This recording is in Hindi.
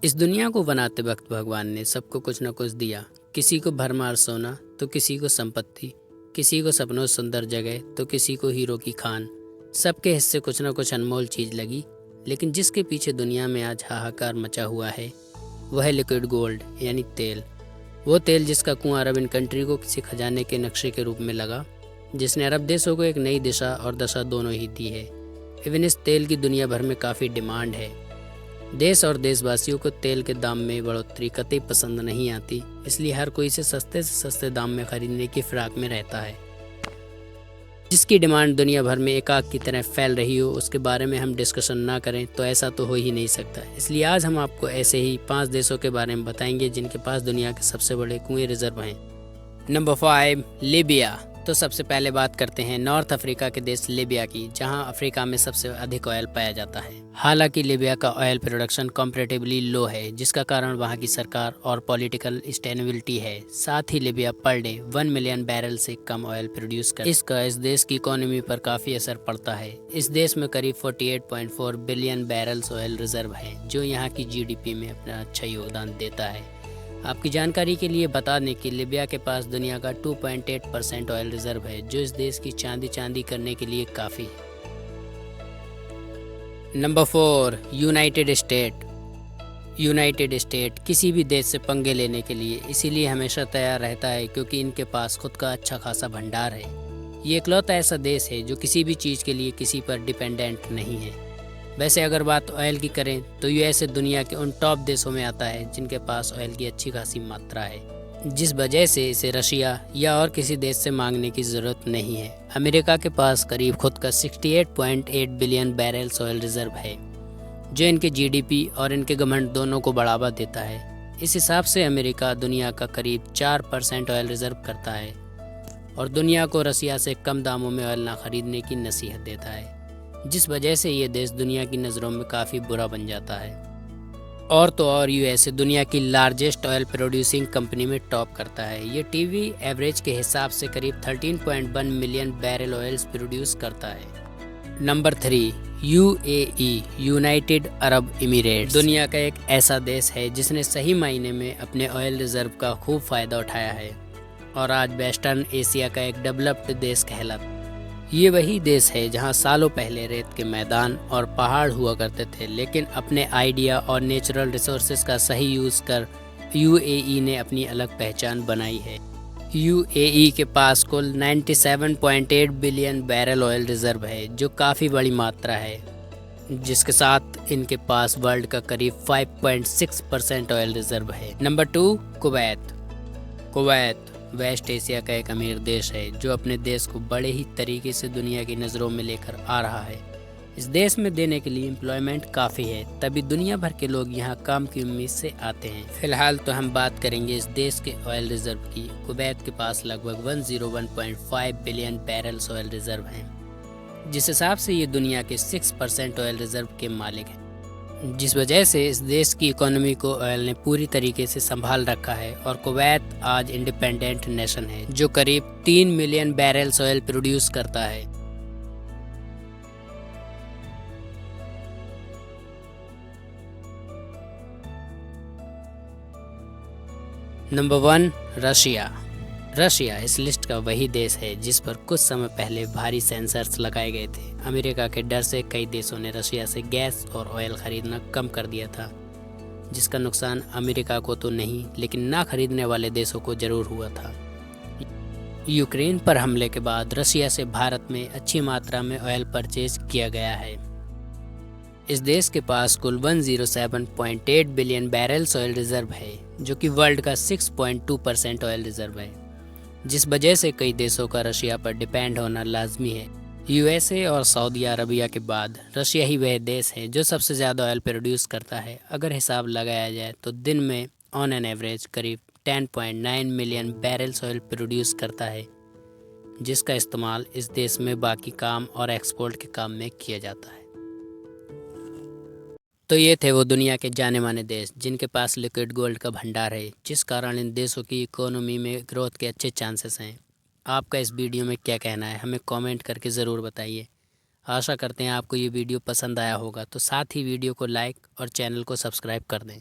इस दुनिया को बनाते वक्त भगवान ने सबको कुछ न कुछ दिया। किसी को भरमार सोना तो किसी को संपत्ति, किसी को सपनों सुंदर जगह तो किसी को हीरो की खान। सबके हिस्से कुछ न कुछ अनमोल चीज़ लगी, लेकिन जिसके पीछे दुनिया में आज हाहाकार मचा हुआ है वह है लिक्विड गोल्ड यानी तेल। वो तेल जिसका कुआं अरब इन कंट्री को किसी खजाने के नक्शे के रूप में लगा, जिसने अरब देशों को एक नई दिशा और दशा दोनों ही दी है। इवन इस तेल की दुनिया भर में काफ़ी डिमांड है। देश और देशवासियों को तेल के दाम में बढ़ोतरी कतई पसंद नहीं आती, इसलिए हर कोई इसे सस्ते से सस्ते दाम में खरीदने की फिराक में रहता है। जिसकी डिमांड दुनिया भर में एक आग की तरह फैल रही हो, उसके बारे में हम डिस्कशन ना करें तो ऐसा तो हो ही नहीं सकता। इसलिए आज हम आपको ऐसे ही 5 देशों के बारे में बताएंगे जिनके पास दुनिया के सबसे बड़े कुएं रिजर्व हैं। Number 5, Libya. तो सबसे पहले बात करते हैं नॉर्थ अफ्रीका के देश लीबिया की, जहां अफ्रीका में सबसे अधिक ऑयल पाया जाता है। हालांकि लीबिया का ऑयल प्रोडक्शन कंपैरेटिवली लो है, जिसका कारण वहां की सरकार और पॉलिटिकल स्टेबिलिटी है। साथ ही Libya per day 1 million barrel से कम ऑयल प्रोड्यूस कर इसका इस देश की इकोनॉमी पर काफ़ी असर पड़ता है। इस देश में करीब 48.4 बिलियन बैरल्स ऑयल रिजर्व है, जो यहाँ की जीडीपी में अपना अच्छा योगदान देता है। आपकी जानकारी के लिए बता दें कि लीबिया के पास दुनिया का 2.8% ऑयल रिजर्व है, जो इस देश की चांदी करने के लिए काफ़ी है। नंबर 4, यूनाइटेड स्टेट किसी भी देश से पंगे लेने के लिए इसीलिए हमेशा तैयार रहता है क्योंकि इनके पास खुद का अच्छा खासा भंडार है। ये इकलौता ऐसा देश है जो किसी भी चीज़ के लिए किसी पर डिपेंडेंट नहीं है। वैसे अगर बात ऑयल की करें तो यूएसए दुनिया के उन टॉप देशों में आता है जिनके पास ऑयल की अच्छी खासी मात्रा है, जिस वजह से इसे रशिया या और किसी देश से मांगने की ज़रूरत नहीं है। अमेरिका के पास करीब खुद का 68.8 बिलियन बैरल्स ऑयल रिजर्व है, जो इनके जीडीपी और इनके घमंड दोनों को बढ़ावा देता है। इस हिसाब से अमेरिका दुनिया का करीब 4% ऑयल रिजर्व करता है और दुनिया को रसिया से कम दामों में ऑयल ना खरीदने की नसीहत देता है, जिस वजह से ये देश दुनिया की नज़रों में काफ़ी बुरा बन जाता है। और तो और यूएसए दुनिया की लार्जेस्ट ऑयल प्रोड्यूसिंग कंपनी में टॉप करता है। ये टीवी एवरेज के हिसाब से करीब 13.1 मिलियन बैरल ऑयल्स प्रोड्यूस करता है। Number 3, UAE United Arab emirates दुनिया का एक ऐसा देश है जिसने सही मायने में अपने ऑयल रिजर्व का खूब फ़ायदा उठाया है और आज वेस्टर्न एशिया का एक डेवलप्ड देश कहलाता है। ये वही देश है जहां सालों पहले रेत के मैदान और पहाड़ हुआ करते थे, लेकिन अपने आइडिया और नेचुरल रिसोर्सेज का सही यूज़ कर यूएई ने अपनी अलग पहचान बनाई है। यूएई के पास कुल 97.8 बिलियन बैरल ऑयल रिजर्व है, जो काफ़ी बड़ी मात्रा है, जिसके साथ इनके पास वर्ल्ड का करीब 5.6% ऑयल रिजर्व है। नंबर 2, कुवैत वेस्ट एशिया का एक अमीर देश है जो अपने देश को बड़े ही तरीके से दुनिया की नज़रों में लेकर आ रहा है। इस देश में देने के लिए एम्प्लॉयमेंट काफ़ी है, तभी दुनिया भर के लोग यहाँ काम की उम्मीद से आते हैं। फिलहाल तो हम बात करेंगे इस देश के ऑयल रिजर्व की। कुवैत के पास लगभग 101.5 बिलियन बैरल्स ऑयल रिजर्व हैं, जिस हिसाब से ये दुनिया के 6% ऑयल रिजर्व के मालिक हैं, जिस वजह से इस देश की इकोनॉमी को ऑयल ने पूरी तरीके से संभाल रखा है। और कुवैत आज इंडिपेंडेंट नेशन है जो करीब 3 मिलियन बैरल्स ऑयल प्रोड्यूस करता है। नंबर 1, रशिया इस लिस्ट का वही देश है जिस पर कुछ समय पहले भारी सेंसर्स लगाए गए थे। अमेरिका के डर से कई देशों ने रशिया से गैस और ऑयल खरीदना कम कर दिया था, जिसका नुकसान अमेरिका को तो नहीं लेकिन ना खरीदने वाले देशों को जरूर हुआ था। यूक्रेन पर हमले के बाद रशिया से भारत में अच्छी मात्रा में ऑयल परचेज किया गया है। इस देश के पास कुल 107.8 बिलियन बैरल्स ऑयल रिजर्व है, जो कि वर्ल्ड का 6.2% ऑयल रिजर्व है, जिस वजह से कई देशों का रशिया पर डिपेंड होना लाजमी है। यूएसए और सऊदी अरबिया के बाद रशिया ही वह देश है जो सबसे ज़्यादा ऑयल प्रोड्यूस करता है। अगर हिसाब लगाया जाए तो दिन में ऑन एन एवरेज करीब 10.9 मिलियन बैरल्स ऑयल प्रोड्यूस करता है, जिसका इस्तेमाल इस देश में बाकी काम और एक्सपोर्ट के काम में किया जाता है। तो ये थे वो दुनिया के जाने माने देश जिनके पास लिक्विड गोल्ड का भंडार है, जिस कारण इन देशों की इकोनॉमी में ग्रोथ के अच्छे चांसेस हैं। आपका इस वीडियो में क्या कहना है, हमें कमेंट करके ज़रूर बताइए। आशा करते हैं आपको ये वीडियो पसंद आया होगा, तो साथ ही वीडियो को लाइक और चैनल को सब्सक्राइब कर दें।